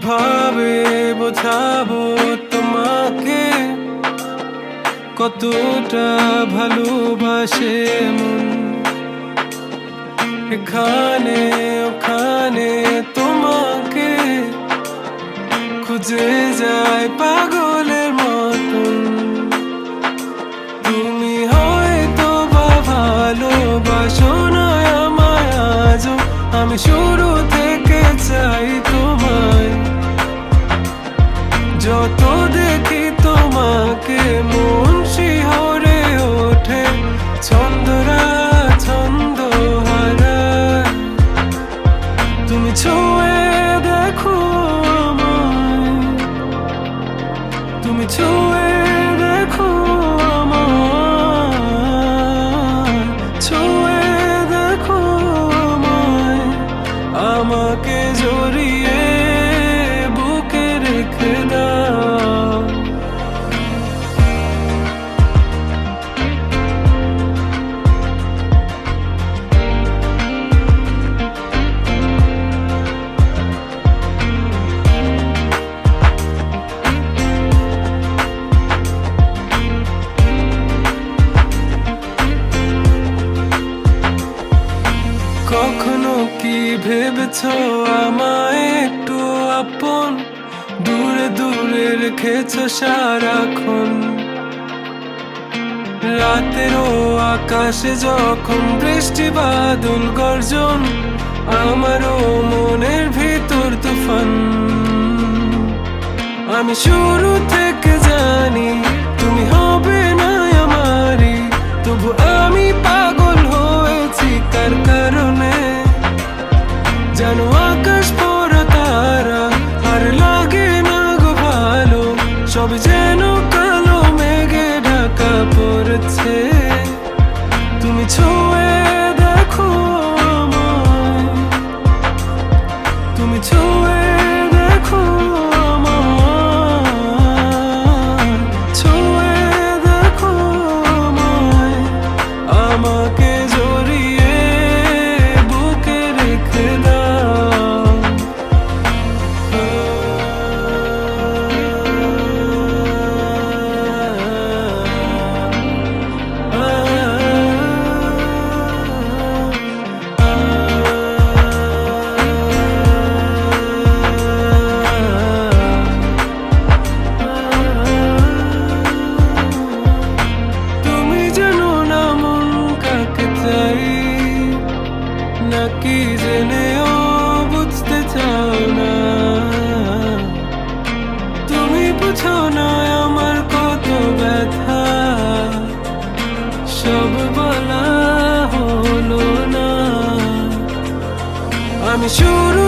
কিভাবে বোঝাবো তোমাকে কতটা ভালোবাসে মন। এখানে ওখানে তোমাকে খুঁজে যায় পাগলের মতন। তুমি হয়তো বা ভালোবাসো না আমায় আজও, আমি শুরু থেকে চাই তোমায়। যত দেখি তোমাকে মন শিহরে ওঠে, ছন্দরা ছন্দ হারায়। তুমি ছুঁয়ে দেখো আমায়, তুমি ছুঁয়ে দেখো আমায়, ছুঁয়ে দেখো আমায়। আমাকে জড়িয়ে বুকে রেখে দাও। কখনো কি ভেবেছো আমায় একটু আপন, দূরে দূরে রেখেছো সারাক্ষণ। রাতেরও আকাশে যখন বৃষ্টি বাদল গর্জন, আমারও মনের ভিতর তুফান। আমি শুরু থেকে জানি তুমি হবে না আমারই, তবু আমি পাগল হয়েছি কার কারণে। জানো আকাশ পড়া তারা আর লাগে না গো ভালো, সব যেন কালো মেঘে ঢাকা পড়েছে। তুমি ছুঁয়ে দেখো আমায়, তুমি ছুঁয়ে দেখো আমায়, ছুঁয়ে দেখো আমায়। আমাকে জড়িয়ে বুকে রেখে দাও। তুমি জানো না মন কাকে চাই, নাকি জেনেও বুঝতে চাও না। তুমি বুঝো না আমার কত ব্যথা, সব বলা হলো না। আমি শুরু